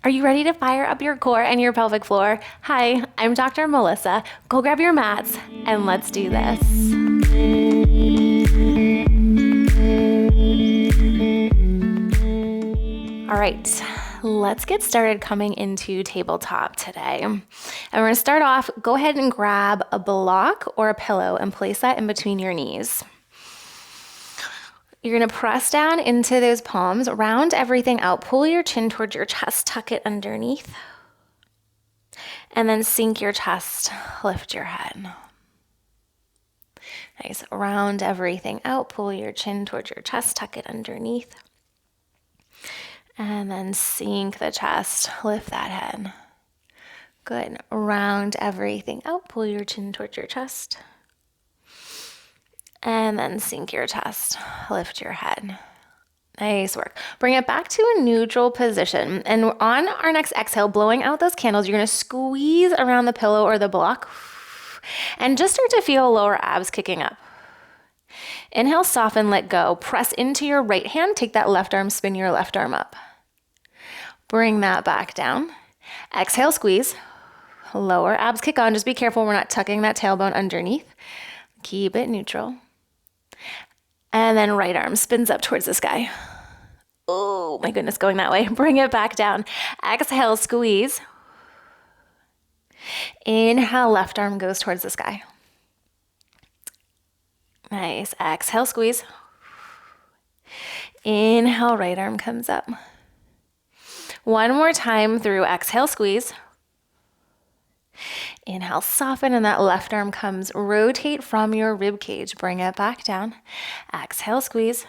Are you ready to fire up your core and your pelvic floor? Hi, I'm Dr. Melissa. Go grab your mats and let's do this. All right, let's get started coming into tabletop today. And we're gonna start off, go ahead and grab a block or a pillow and place that in between your knees. You're gonna press down into those palms, round everything out, pull your chin towards your chest, tuck it underneath, and then sink your chest, lift your head. Nice, round everything out, pull your chin towards your chest, tuck it underneath, and then sink the chest, lift that head. Good, round everything out, pull your chin towards your chest, and then sink your chest, lift your head. Nice work. Bring it back to a neutral position. And on our next exhale, blowing out those candles, you're going to squeeze around the pillow or the block and just start to feel lower abs kicking up. Inhale, soften, let go. Press into your right hand. Take that left arm, spin your left arm up. Bring that back down. Exhale, squeeze. Lower abs kick on. Just be careful we're not tucking that tailbone underneath. Keep it neutral. And then right arm spins up towards the sky. Oh my goodness, going that way. Bring it back down. Exhale, squeeze. Inhale, left arm goes towards the sky. Nice. Exhale, squeeze. Inhale, right arm comes up. One more time through exhale, squeeze. Inhale, soften, and that left arm comes. Rotate from your rib cage. Bring it back down. Exhale, squeeze.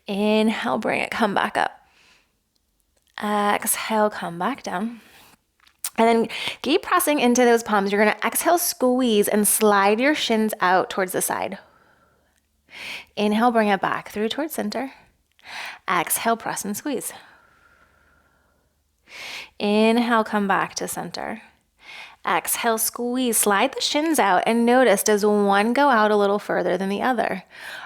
Inhale, bring it, come back up. Exhale, come back down. And then keep pressing into those palms. You're going to exhale, squeeze, and slide your shins out towards the side. Inhale, bring it back through towards center. Exhale, press and squeeze. Inhale, come back to center. Exhale, squeeze, slide the shins out, and notice, does one go out a little further than the other?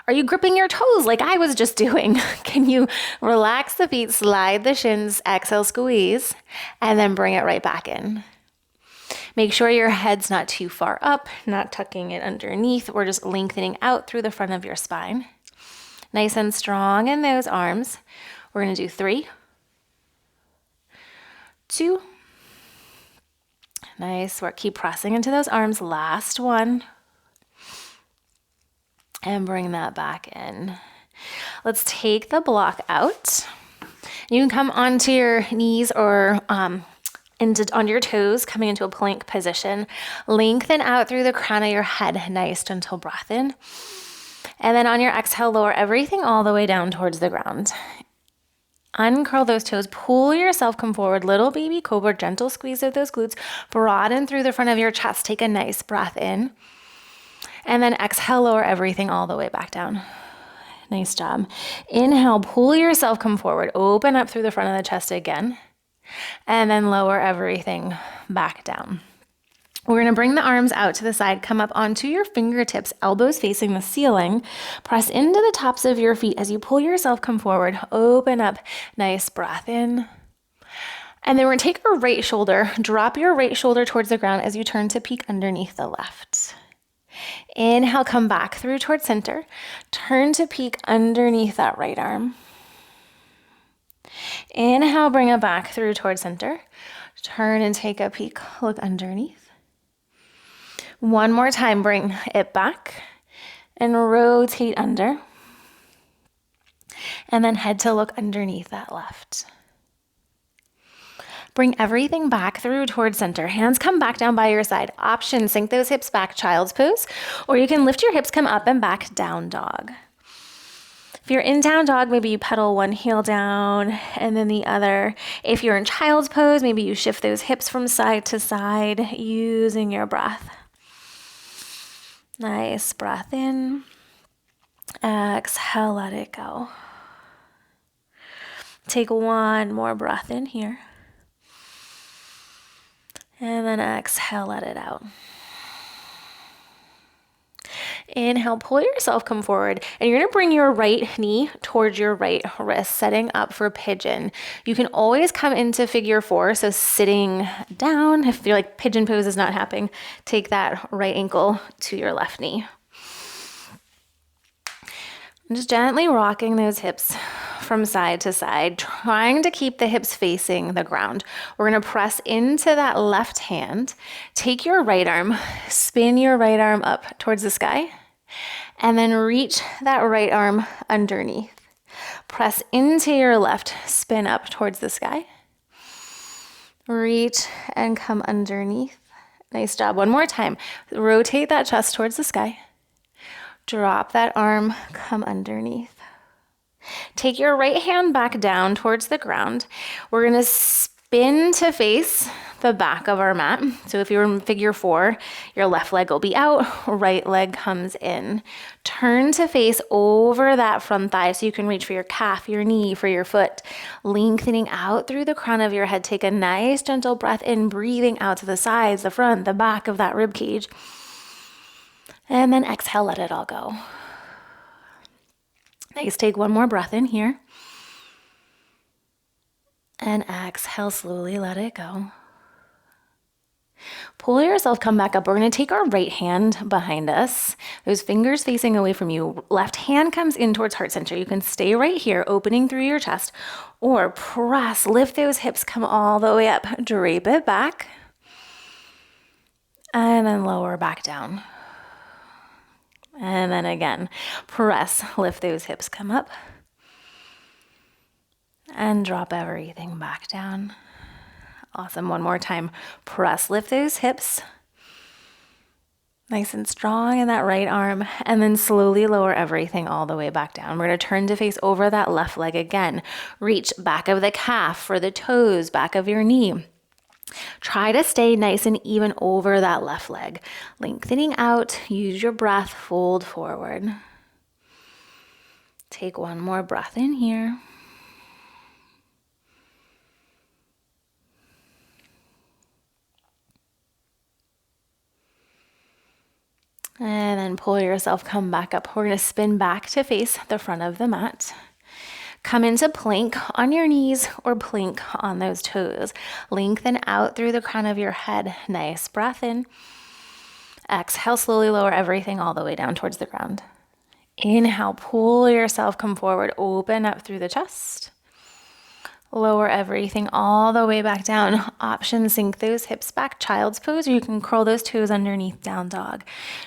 Are you gripping your toes like I was just doing? Can you relax the feet, slide the shins, exhale, squeeze, and then bring it right back in? Make sure your head's not too far up, not tucking it underneath, or just lengthening out through the front of your spine. Nice and strong in those arms. We're going to do 3, 2, nice work. Keep pressing into those arms. Last one. And bring that back in. Let's take the block out. You can come onto your knees or on your toes, coming into a plank position. Lengthen out through the crown of your head. Nice, gentle breath in. And then on your exhale, lower everything all the way down towards the ground. Uncurl those toes, pull yourself, come forward, little baby cobra, gentle squeeze of those glutes, broaden through the front of your chest, take a nice breath in, and then exhale, lower everything all the way back down. Nice job. Inhale, pull yourself, come forward, open up through the front of the chest again, and then lower everything back down. We're going to bring the arms out to the side, come up onto your fingertips, elbows facing the ceiling. Press into the tops of your feet as you pull yourself, come forward, open up, nice breath in. And then we're going to take our right shoulder, drop your right shoulder towards the ground as you turn to peek underneath the left. Inhale, come back through towards center. Turn to peek underneath that right arm. Inhale, bring it back through towards center. Turn and take a peek, look underneath. One more time, bring it back and rotate under. And then head to look underneath that left. Bring everything back through towards center. Hands come back down by your side. Option, sink those hips back, child's pose, or you can lift your hips, come up and back, down dog. If you're in down dog, maybe you pedal one heel down and then the other. If you're in child's pose, maybe you shift those hips from side to side using your breath. Nice breath in. Exhale, let it go. Take one more breath in here. And then exhale, let it out. Inhale, pull yourself, come forward, and you're gonna bring your right knee towards your right wrist, setting up for pigeon. You can always come into figure four, so sitting down. If you're like pigeon pose is not happening, take that right ankle to your left knee. And just gently rocking those hips from side to side, trying to keep the hips facing the ground. We're gonna press into that left hand, take your right arm, spin your right arm up towards the sky, and then reach that right arm underneath. Press into your left, spin up towards the sky. Reach and come underneath. Nice job. One more time. Rotate that chest towards the sky. Drop that arm, come underneath. Take your right hand back down towards the ground. We're gonna spin to face the back of our mat. So if you're in figure four, your left leg will be out, right leg comes in. Turn to face over that front thigh so you can reach for your calf, your knee, for your foot. Lengthening out through the crown of your head. Take a nice gentle breath in, breathing out to the sides, the front, the back of that rib cage. And then exhale, let it all go. Nice, take one more breath in here. And exhale, slowly let it go. Pull yourself, come back up. We're gonna take our right hand behind us. Those fingers facing away from you. Left hand comes in towards heart center. You can stay right here, opening through your chest, or press, lift those hips, come all the way up. Drape it back. And then lower back down. And then again, press, lift those hips, come up. And drop everything back down. Awesome, one more time. Press, lift those hips. Nice and strong in that right arm. And then slowly lower everything all the way back down. We're gonna turn to face over that left leg again. Reach back of the calf for the toes, back of your knee. Try to stay nice and even over that left leg. Lengthening out, use your breath, fold forward. Take one more breath in here. And then pull yourself, come back up. We're gonna spin back to face the front of the mat. Come into plank on your knees or plank on those toes. Lengthen out through the crown of your head. Nice breath in. Exhale, slowly lower everything all the way down towards the ground. Inhale, pull yourself, come forward, open up through the chest. Lower everything all the way back down. Option, sink those hips back, child's pose, or you can curl those toes underneath, down dog.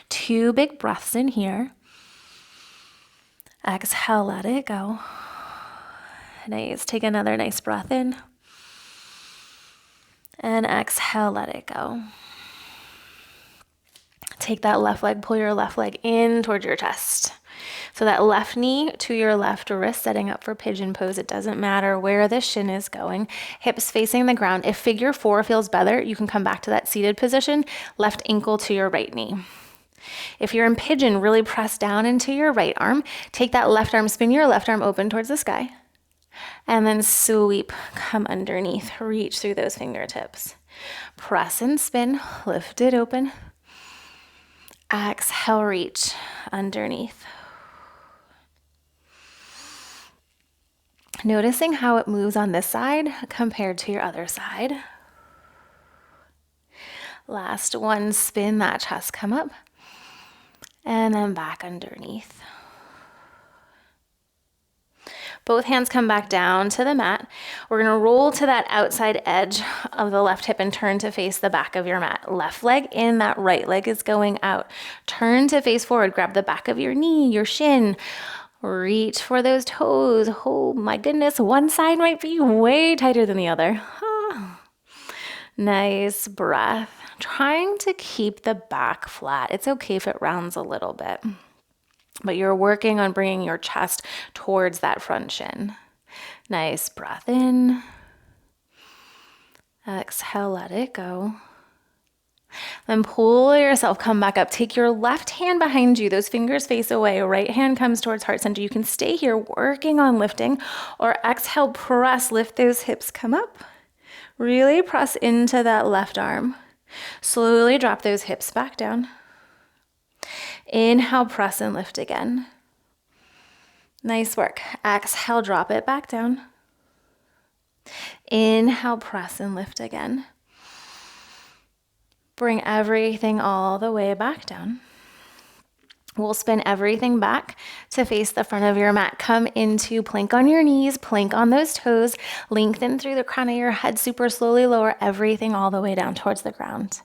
2 big breaths in here. Exhale, let it go. Nice. Take another nice breath in. And exhale, let it go. Take that left leg, pull your left leg in towards your chest. So that left knee to your left wrist, setting up for pigeon pose. It doesn't matter where the shin is going. Hips facing the ground. If figure four feels better, you can come back to that seated position. Left ankle to your right knee. If you're in pigeon, really press down into your right arm. Take that left arm, spin your left arm open towards the sky. And then sweep, come underneath, reach through those fingertips. Press and spin, lift it open. Exhale, reach underneath. Noticing how it moves on this side compared to your other side. Last one, spin that chest, come up. And then back underneath. Both hands come back down to the mat. We're gonna roll to that outside edge of the left hip and turn to face the back of your mat. Left leg in, that right leg is going out. Turn to face forward, grab the back of your knee, your shin. Reach for those toes. Oh my goodness, one side might be way tighter than the other. Nice breath. Trying to keep the back flat. It's okay if it rounds a little bit, but you're working on bringing your chest towards that front shin. Nice breath in. Exhale, let it go. Then pull yourself, come back up. Take your left hand behind you. Those fingers face away. Right hand comes towards heart center. You can stay here working on lifting, or exhale, press, lift those hips, come up. Really press into that left arm. Slowly drop those hips back down. Inhale, press and lift again. Nice work. Exhale, drop it back down. Inhale, press and lift again. Bring everything all the way back down. We'll spin everything back to face the front of your mat. Come into plank on your knees, plank on those toes, lengthen through the crown of your head, super slowly lower everything all the way down towards the ground.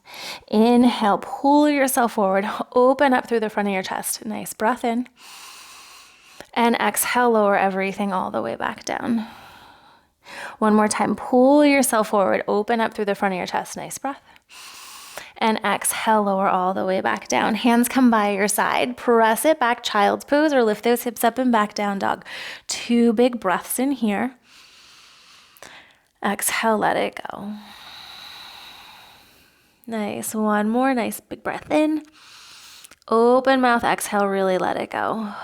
Inhale, pull yourself forward, open up through the front of your chest. Nice breath in. And exhale, lower everything all the way back down. One more time, pull yourself forward, open up through the front of your chest. Nice breath. And exhale, lower all the way back down. Hands come by your side. Press it back, child's pose, or lift those hips up and back, down dog. 2 big breaths in here. Exhale, let it go. Nice. One more nice big breath in. Open mouth, exhale, really let it go.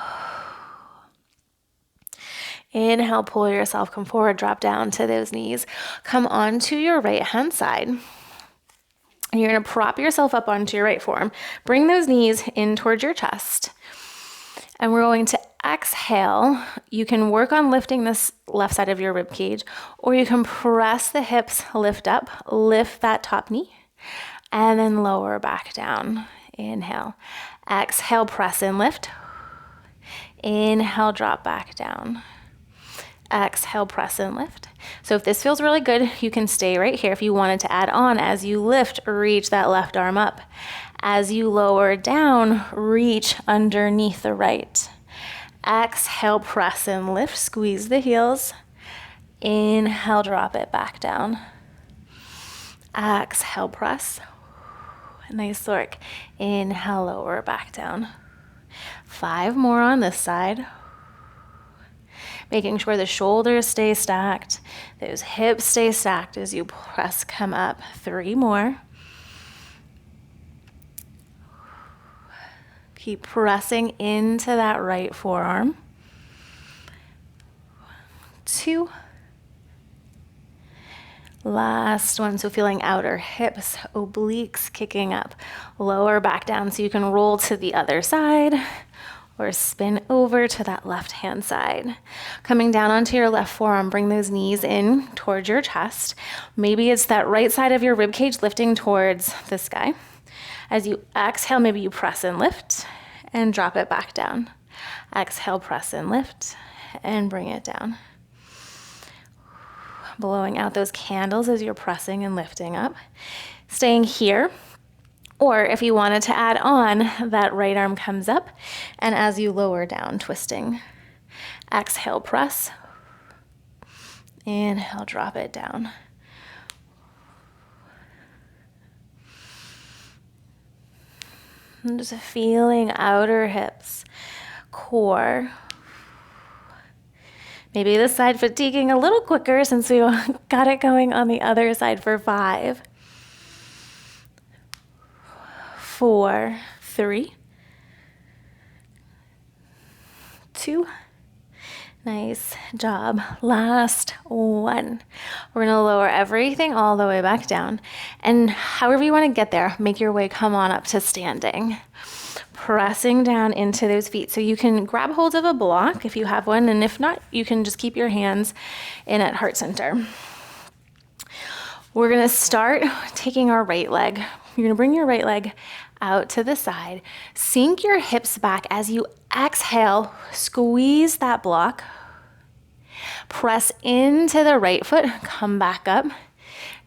Inhale, pull yourself, come forward, drop down to those knees. Come onto your right hand side. You're going to prop yourself up onto your right forearm. Bring those knees in towards your chest. And we're going to exhale. You can work on lifting this left side of your rib cage, or you can press the hips, lift up, lift that top knee, and then lower back down. Inhale. Exhale, press and lift. Inhale, drop back down. Exhale, press and lift. So if this feels really good, you can stay right here. If you wanted to add on, as you lift, reach that left arm up. As you lower down, reach underneath the right. Exhale, press and lift, squeeze the heels. Inhale, drop it back down. Exhale, press. Nice work. Inhale, lower back down. 5 more on this side. Making sure the shoulders stay stacked, those hips stay stacked as you press, come up. 3 more. Keep pressing into that right forearm. 2. Last one, so feeling outer hips, obliques kicking up. Lower back down so you can roll to the other side, or spin over to that left-hand side. Coming down onto your left forearm, bring those knees in towards your chest. Maybe it's that right side of your rib cage lifting towards the sky. As you exhale, maybe you press and lift and drop it back down. Exhale, press and lift and bring it down. Blowing out those candles as you're pressing and lifting up. Staying here. Or if you wanted to add on, that right arm comes up, and as you lower down, twisting. Exhale, press. Inhale, drop it down. And just feeling outer hips, core. Maybe this side fatiguing a little quicker since we got it going on the other side for 5. 4, 3, 2. Nice job. Last one. We're going to lower everything all the way back down. And however you want to get there, make your way, come on up to standing. Pressing down into those feet. So you can grab hold of a block if you have one. And if not, you can just keep your hands in at heart center. We're going to start taking our right leg. You're going to bring your right leg out to the side. Sink your hips back as you exhale. Squeeze that block. Press into the right foot. Come back up.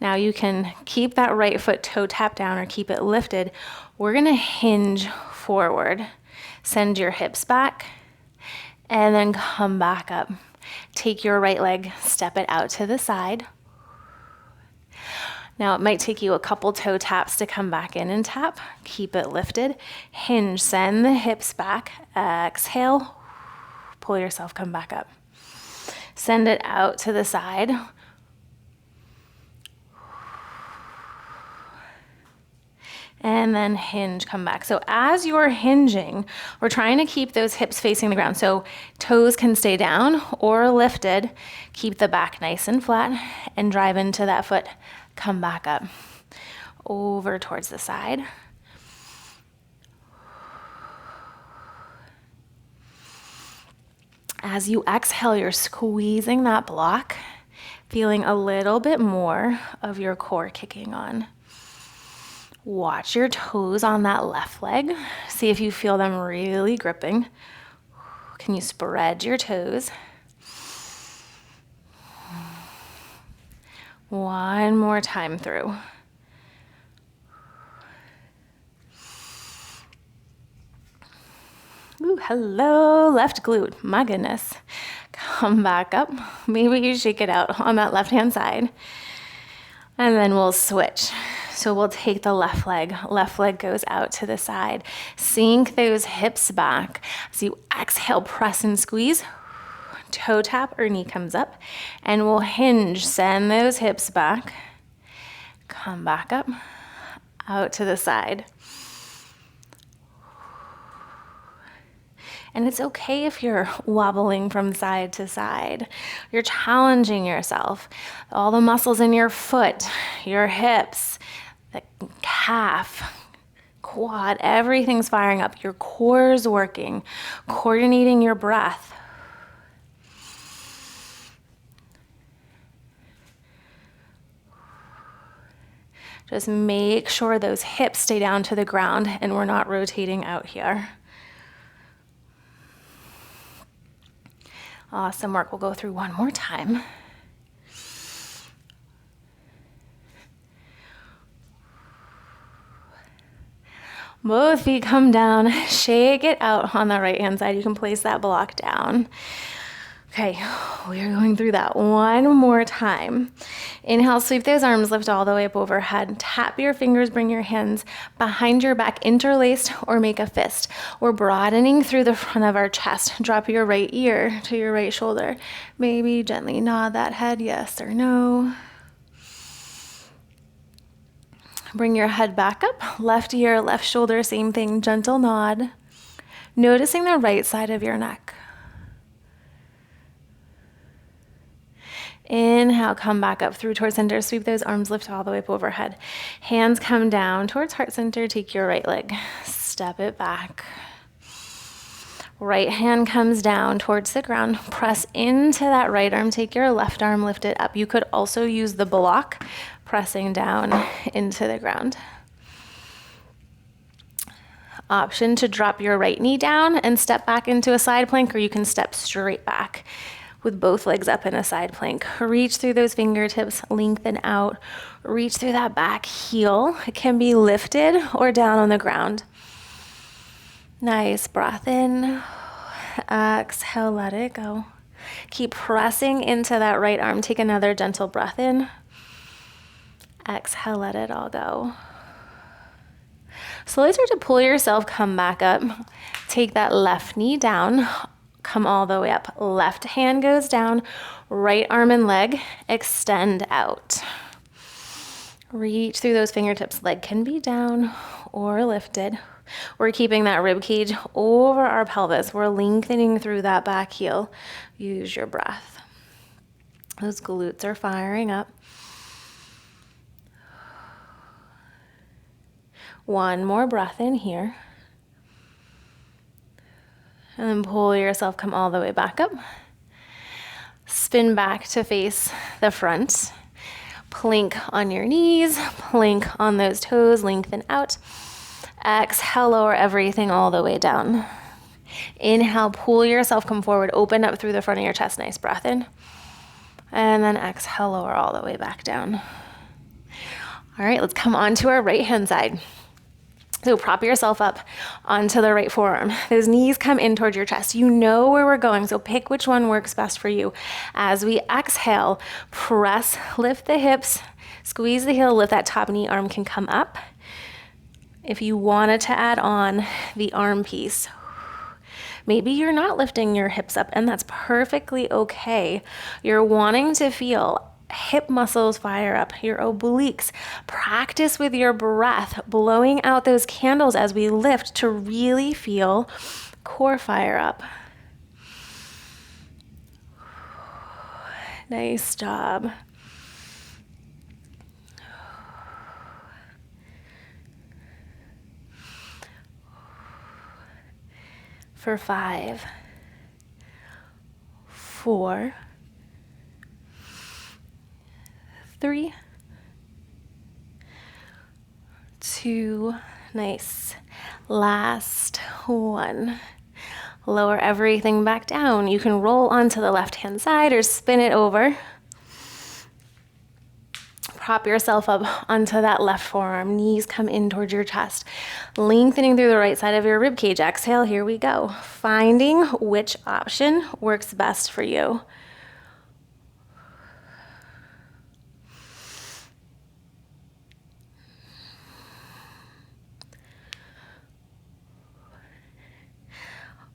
Now you can keep that right foot toe tap down or keep it lifted. We're going to hinge forward. Send your hips back and then come back up. Take your right leg, step it out to the side. Now it might take you a couple toe taps to come back in and tap. Keep it lifted. Hinge, send the hips back. Exhale, pull yourself, come back up. Send it out to the side. And then hinge, come back. So as you're hinging, we're trying to keep those hips facing the ground. So toes can stay down or lifted. Keep the back nice and flat and drive into that foot. Come back up, over towards the side. As you exhale, you're squeezing that block, feeling a little bit more of your core kicking on. Watch your toes on that left leg. See if you feel them really gripping. Can you spread your toes? One more time through. Ooh, hello, left glute. My goodness. Come back up. Maybe you shake it out on that left-hand side. And then we'll switch. So we'll take the left leg. Left leg goes out to the side. Sink those hips back. As you exhale, press and squeeze. Toe tap or knee comes up. And we'll hinge. Send those hips back. Come back up. Out to the side. And it's okay if you're wobbling from side to side. You're challenging yourself. All the muscles in your foot, your hips, the calf, quad, everything's firing up. Your core's working, coordinating your breath. Just make sure those hips stay down to the ground and we're not rotating out here. Awesome work. We'll go through one more time. Both feet come down. Shake it out on the right-hand side. You can place that block down. Okay, we are going through that one more time. Inhale, sweep those arms, lift all the way up overhead. Tap your fingers, bring your hands behind your back, interlaced, or make a fist. We're broadening through the front of our chest. Drop your right ear to your right shoulder. Maybe gently nod that head, yes or no. Bring your head back up. Left ear, left shoulder, same thing, gentle nod. Noticing the right side of your neck. Inhale, come back up through towards center. Sweep those arms, lift all the way up overhead. Hands come down towards heart center. Take your right leg. Step it back. Right hand comes down towards the ground. Press into that right arm. Take your left arm, lift it up. You could also use the block, pressing down into the ground. Option to drop your right knee down and step back into a side plank, or you can step straight back with both legs up in a side plank. Reach through those fingertips, lengthen out. Reach through that back heel. It can be lifted or down on the ground. Nice breath in. Exhale, let it go. Keep pressing into that right arm. Take another gentle breath in. Exhale, let it all go. Slowly start to pull yourself, come back up. Take that left knee down. Come all the way up. Left hand goes down, right arm and leg extend out. Reach through those fingertips. Leg can be down or lifted. We're keeping that rib cage over our pelvis. We're lengthening through that back heel. Use your breath. Those glutes are firing up. One more breath in here. And then pull yourself, come all the way back up. Spin back to face the front. Plank on your knees, plank on those toes, lengthen out. Exhale, lower everything all the way down. Inhale, pull yourself, come forward, open up through the front of your chest. Nice breath in. And then exhale, lower all the way back down. All right, let's come onto our right-hand side. So prop yourself up onto the right forearm. Those knees come in towards your chest. You know where we're going, so pick which one works best for you. As we exhale, press, lift the hips, squeeze the heel, lift that top knee, arm can come up. If you wanted to add on the arm piece, maybe you're not lifting your hips up, and that's perfectly okay. You're wanting to feel hip muscles fire up, your obliques. Practice with your breath, blowing out those candles as we lift to really feel core fire up. Nice job. For 5, 4, 3, 2, nice. Last 1. Lower everything back down. You can roll onto the left-hand side or spin it over. Prop yourself up onto that left forearm. Knees come in towards your chest. Lengthening through the right side of your rib cage. Exhale, here we go. Finding which option works best for you.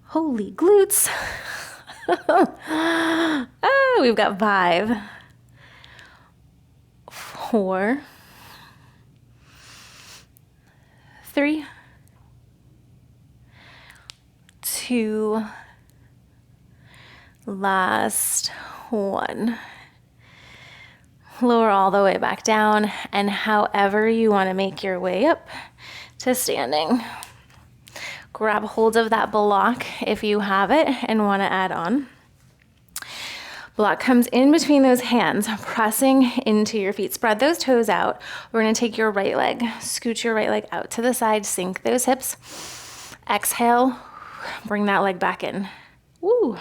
Holy glutes. Oh, we've got 5, 4, 3, 2, last 1. Lower all the way back down, and however you want to make your way up to standing. Grab hold of that block if you have it and want to add on. Block comes in between those hands, pressing into your feet. Spread those toes out. We're going to take your right leg, scoot your right leg out to the side, sink those hips. Exhale, bring that leg back in. Woo!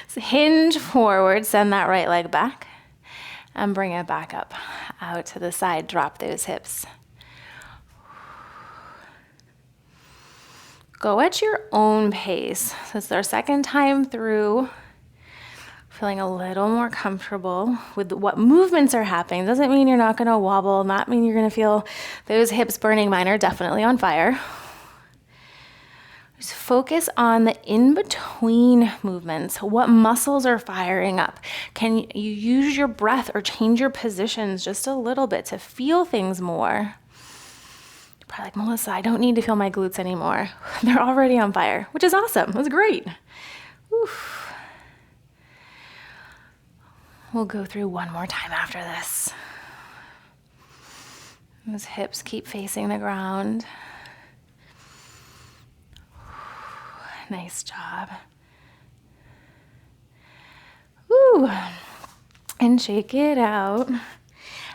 So hinge forward, send that right leg back, and bring it back up, out to the side. Drop those hips. Go at your own pace. So it's our second time through. Feeling a little more comfortable with what movements are happening. Doesn't mean you're not going to wobble, not mean you're going to feel those hips burning. Mine are definitely on fire. Just focus on the in-between movements. What muscles are firing up? Can you use your breath or change your positions just a little bit to feel things more? Probably like, Melissa, I don't need to feel my glutes anymore. They're already on fire, which is awesome. That's great. Oof. We'll go through one more time after this. Those hips keep facing the ground. Nice job. Woo. And shake it out.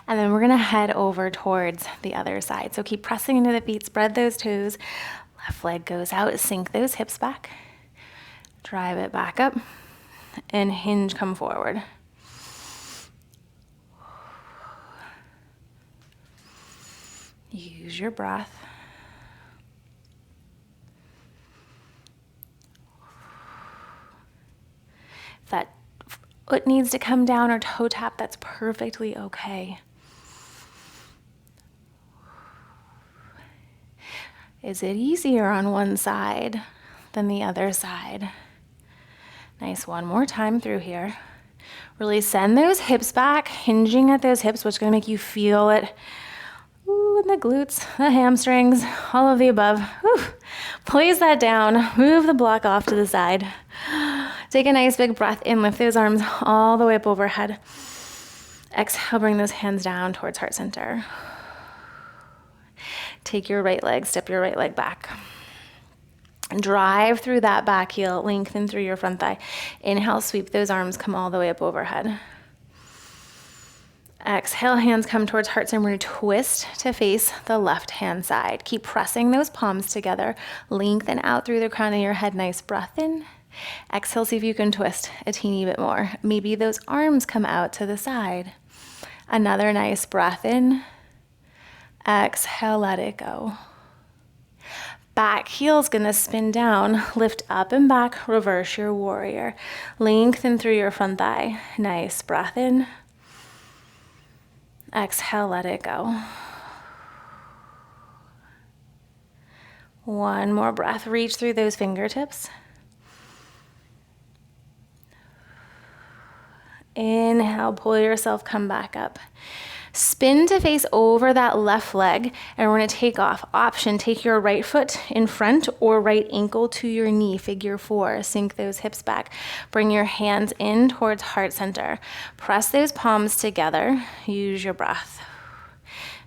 And then we're going to head over towards the other side. So keep pressing into the feet, spread those toes. Left leg goes out, sink those hips back. Drive it back up. And hinge, come forward. Use your breath. If that foot needs to come down or toe tap, that's perfectly okay. Is it easier on one side than the other side? Nice, one more time through here. Really send those hips back, hinging at those hips, which is going to make you feel it. Ooh, in the glutes, the hamstrings, all of the above. Ooh. Place that down, move the block off to the side. Take a nice big breath in, lift those arms all the way up overhead. Exhale, bring those hands down towards heart center. Take your right leg, step your right leg back. Drive through that back heel, lengthen through your front thigh. Inhale, sweep those arms, come all the way up overhead. Exhale, hands come towards heart center. We're going to twist to face the left hand side. Keep pressing those palms together. Lengthen out through the crown of your head. Nice breath in. Exhale, see if you can twist a teeny bit more. Maybe those arms come out to the side. Another nice breath in. Exhale, let it go. Back heel's gonna spin down, lift up and back, reverse your warrior. Lengthen through your front thigh. Nice breath in. Exhale, let it go. One more breath, reach through those fingertips. Inhale, pull yourself, come back up. Spin to face over that left leg, and we're gonna take off. Option, take your right foot in front or right ankle to your knee, figure 4. Sink those hips back. Bring your hands in towards heart center. Press those palms together. Use your breath.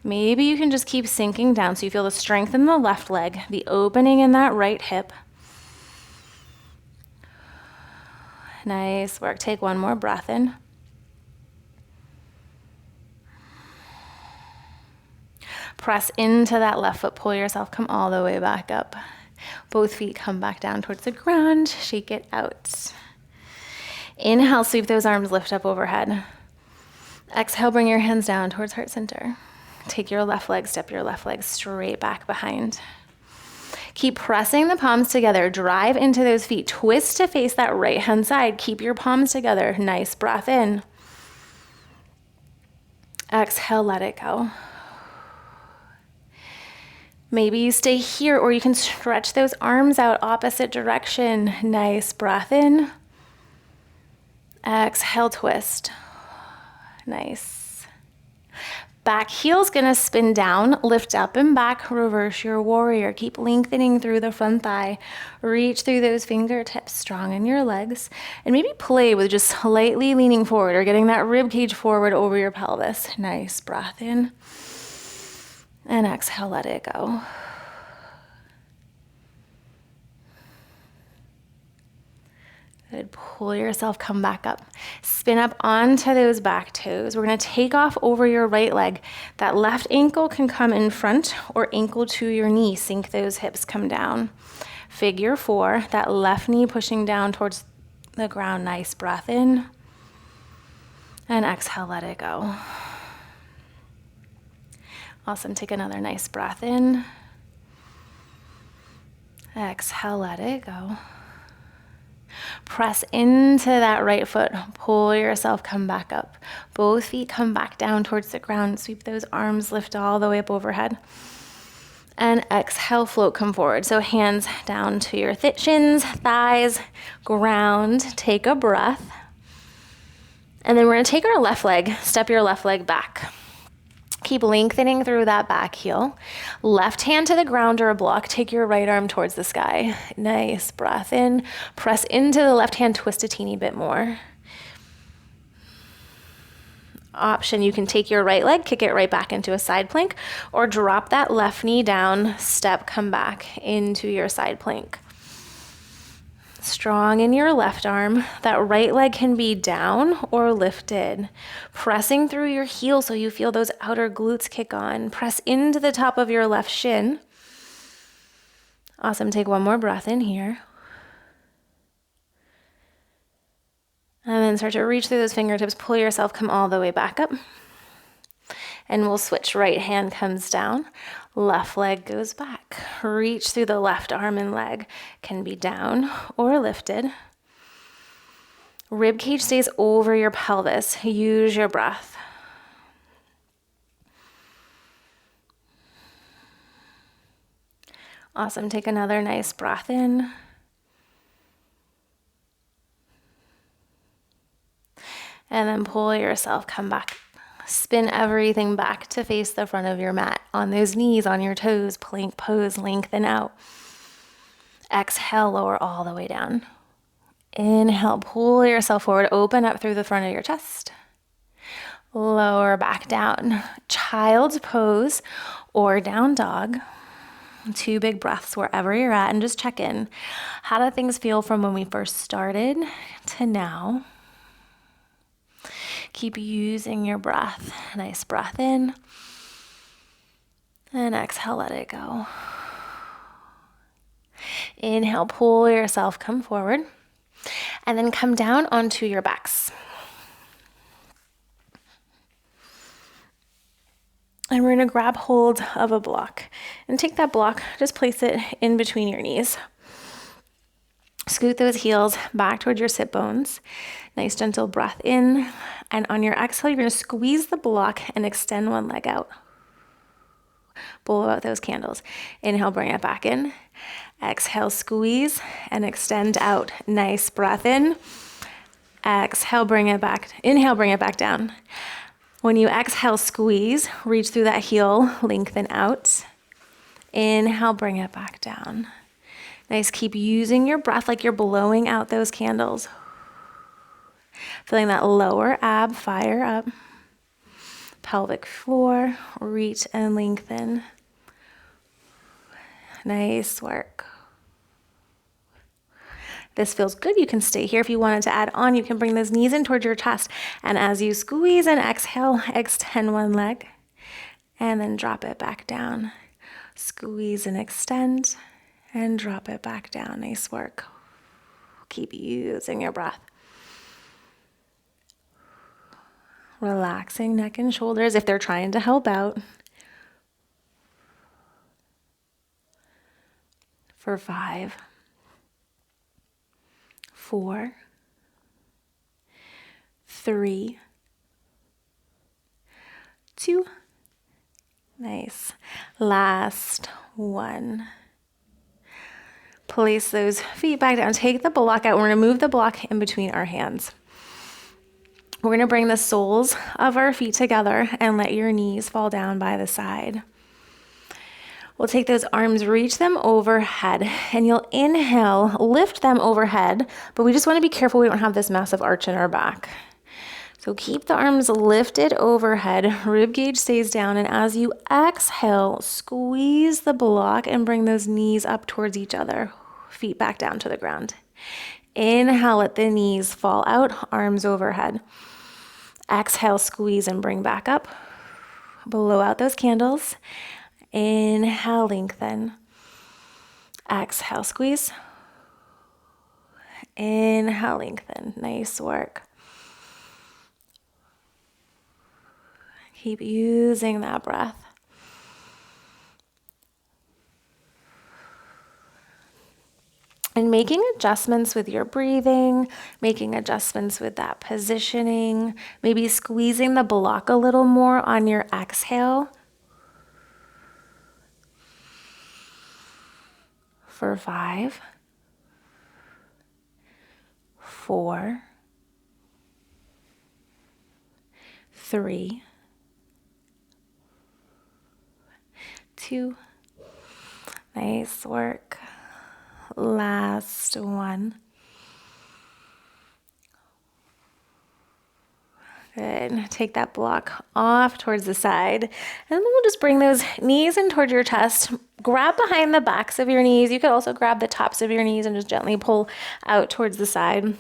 Maybe you can just keep sinking down so you feel the strength in the left leg, the opening in that right hip. Nice work. Take one more breath in. Press into that left foot. Pull yourself, come all the way back up. Both feet come back down towards the ground. Shake it out. Inhale, sweep those arms, lift up overhead. Exhale, bring your hands down towards heart center. Take your left leg, step your left leg straight back behind. Keep pressing the palms together. Drive into those feet. Twist to face that right hand side. Keep your palms together. Nice breath in. Exhale, let it go. Maybe you stay here, or you can stretch those arms out opposite direction. Nice breath in. Exhale, twist. Nice. Back heel's gonna spin down, lift up and back, reverse your warrior. Keep lengthening through the front thigh. Reach through those fingertips, strong in your legs. And maybe play with just slightly leaning forward or getting that rib cage forward over your pelvis. Nice breath in. And exhale, let it go. Good. Pull yourself, come back up. Spin up onto those back toes. We're going to take off over your right leg. That left ankle can come in front or ankle to your knee. Sink those hips, come down. Figure four. That left knee pushing down towards the ground. Nice breath in. And exhale, let it go. Awesome. Take another nice breath in. Exhale, let it go. Press into that right foot. Pull yourself, come back up. Both feet come back down towards the ground. Sweep those arms, lift all the way up overhead. And exhale, float, come forward. So hands down to your shins, thighs, ground. Take a breath. And then we're going to take our left leg, step your left leg back. Keep lengthening through that back heel. Left hand to the ground or a block. Take your right arm towards the sky. Nice breath in. Press into the left hand, twist a teeny bit more. Option, you can take your right leg, kick it right back into a side plank, or drop that left knee down, step, come back into your side plank. Strong in your left arm. That right leg can be down or lifted. Pressing through your heel so you feel those outer glutes kick on. Press into the top of your left shin. Awesome. Take one more breath in here. And then start to reach through those fingertips. Pull yourself, come all the way back up. And we'll switch. Right hand comes down. Left leg goes back. Reach through the left arm and leg. Can be down or lifted. Rib cage stays over your pelvis. Use your breath. Awesome. Take another nice breath in. And then pull yourself, come back. Spin everything back to face the front of your mat. On those knees, on your toes, plank pose, lengthen out. Exhale, lower all the way down. Inhale, pull yourself forward, open up through the front of your chest. Lower back down. Child's pose or down dog. 2 big breaths wherever you're at, and just check in. How do things feel from when we first started to now? Keep using your breath. Nice breath in. And exhale, let it go. Inhale, pull yourself, come forward. And then come down onto your backs. And we're going to grab hold of a block. And take that block, just place it in between your knees. Scoot those heels back towards your sit bones. Nice gentle breath in. And on your exhale, you're going to squeeze the block and extend one leg out. Blow out those candles. Inhale, bring it back in. Exhale, squeeze and extend out. Nice breath in. Exhale, bring it back. Inhale, bring it back down. When you exhale, squeeze, reach through that heel, lengthen out. Inhale, bring it back down. Nice. Keep using your breath like you're blowing out those candles. Feeling that lower ab fire up. Pelvic floor, reach and lengthen. Nice work. this feels good, you can stay here. If you wanted to add on, you can bring those knees in towards your chest. And as you squeeze and exhale, extend one leg and then drop it back down. Squeeze and extend and drop it back down. Nice work. Keep using your breath. Relaxing neck and shoulders if they're trying to help out. For 5, 4, 3, 2. Nice. Last one. Place those feet back down. Take the block out. We're going to move the block in between our hands. We're going to bring the soles of our feet together and let your knees fall down by the side. We'll take those arms, reach them overhead, and you'll inhale, lift them overhead, but we just want to be careful we don't have this massive arch in our back. So keep the arms lifted overhead, rib cage stays down, and as you exhale, squeeze the block and bring those knees up towards each other, feet back down to the ground. Inhale, let the knees fall out, arms overhead. Exhale, squeeze and bring back up. Blow out those candles. Inhale, lengthen. Exhale, squeeze. Inhale, lengthen. Nice work. Keep using that breath. And making adjustments with your breathing, making adjustments with that positioning, maybe squeezing the block a little more on your exhale. For 5, 4, 3, 2. Nice work. Last one. Good. Take that block off towards the side. And then we'll just bring those knees in towards your chest. Grab behind the backs of your knees. You could also grab the tops of your knees and just gently pull out towards the side.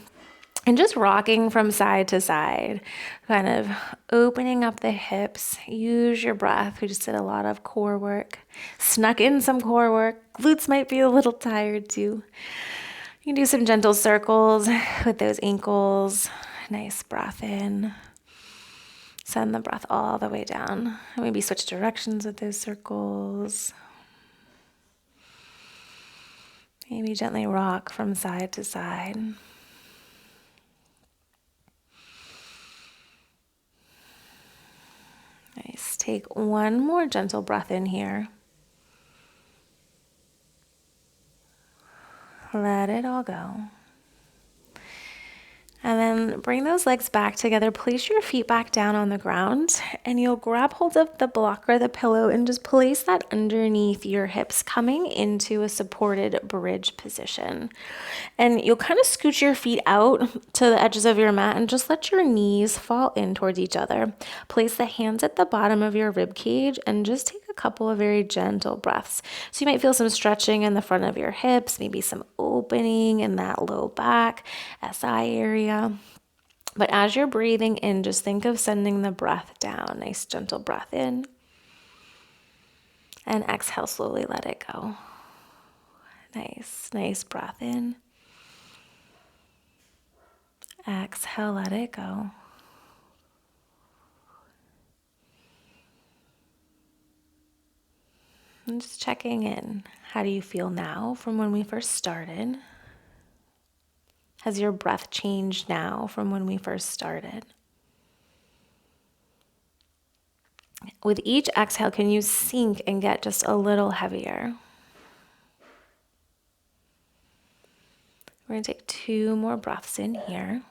And just rocking from side to side, kind of opening up the hips. Use your breath. We just did a lot of core work. Snuck in some core work. Glutes might be a little tired too. You can do some gentle circles with those ankles. Nice breath in. Send the breath all the way down. And maybe switch directions with those circles. Maybe gently rock from side to side. Nice. Take one more gentle breath in here. Let it all go. And then bring those legs back together. Place your feet back down on the ground and you'll grab hold of the block or the pillow and just place that underneath your hips, coming into a supported bridge position. And you'll kind of scooch your feet out to the edges of your mat and just let your knees fall in towards each other. Place the hands at the bottom of your rib cage and just take a couple of very gentle breaths. So you might feel some stretching in the front of your hips, maybe some opening in that low back, SI area. But as you're breathing in, just think of sending the breath down. Nice gentle breath in. And exhale, slowly let it go. Nice breath in. Exhale, let it go. And just checking in. How do you feel now from when we first started? Has your breath changed now from when we first started? With each exhale, can you sink and get just a little heavier? We're going to take 2 more breaths in here.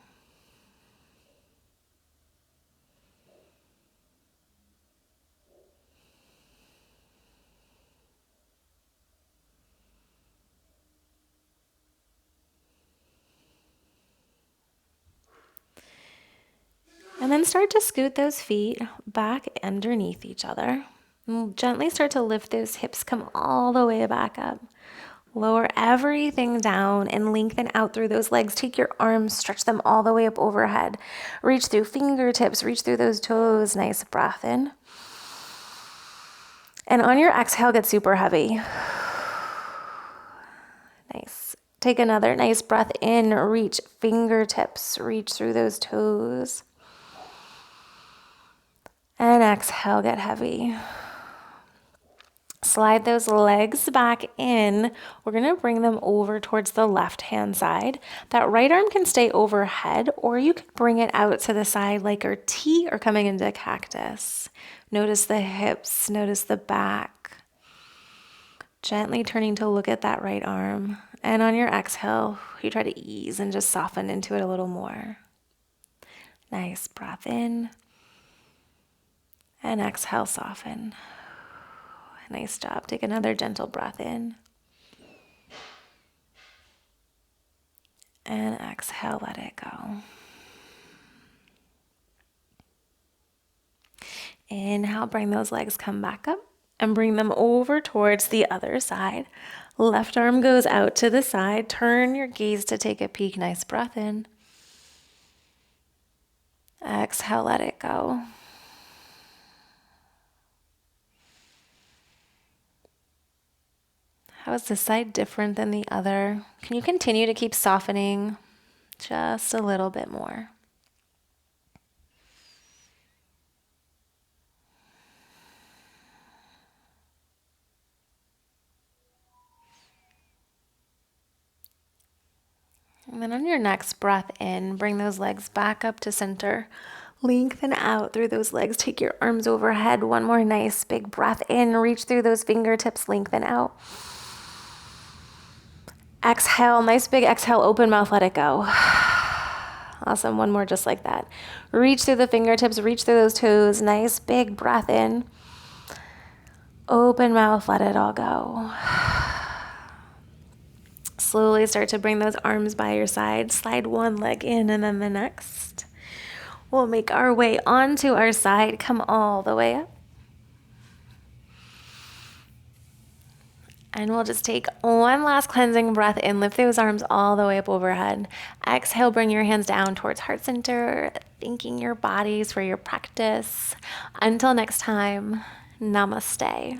And then start to scoot those feet back underneath each other. And gently start to lift those hips, come all the way back up. Lower everything down and lengthen out through those legs. Take your arms, stretch them all the way up overhead. Reach through fingertips, reach through those toes. Nice breath in. And on your exhale, get super heavy. Nice. Take another nice breath in. Reach fingertips, reach through those toes. And exhale, get heavy. Slide those legs back in. We're going to bring them over towards the left-hand side. That right arm can stay overhead, or you can bring it out to the side like a T or coming into a cactus. Notice the hips, notice the back. Gently turning to look at that right arm. And on your exhale, you try to ease and just soften into it a little more. Nice breath in. And exhale, soften. Nice job. Take another gentle breath in. And exhale, let it go. Inhale, bring those legs come back up and bring them over towards the other side. Left arm goes out to the side. Turn your gaze to take a peek. Nice breath in. Exhale, let it go. How is this side different than the other? Can you continue to keep softening just a little bit more? And then on your next breath in, bring those legs back up to center. Lengthen out through those legs. Take your arms overhead. One more nice big breath in. Reach through those fingertips. Lengthen out. Exhale. Nice big exhale. Open mouth. Let it go. Awesome. One more just like that. Reach through the fingertips. Reach through those toes. Nice big breath in. Open mouth. Let it all go. Slowly start to bring those arms by your side. Slide one leg in and then the next. We'll make our way onto our side. Come all the way up. And we'll just take one last cleansing breath in. Lift those arms all the way up overhead. Exhale, bring your hands down towards heart center. Thanking your bodies for your practice. Until next time, namaste.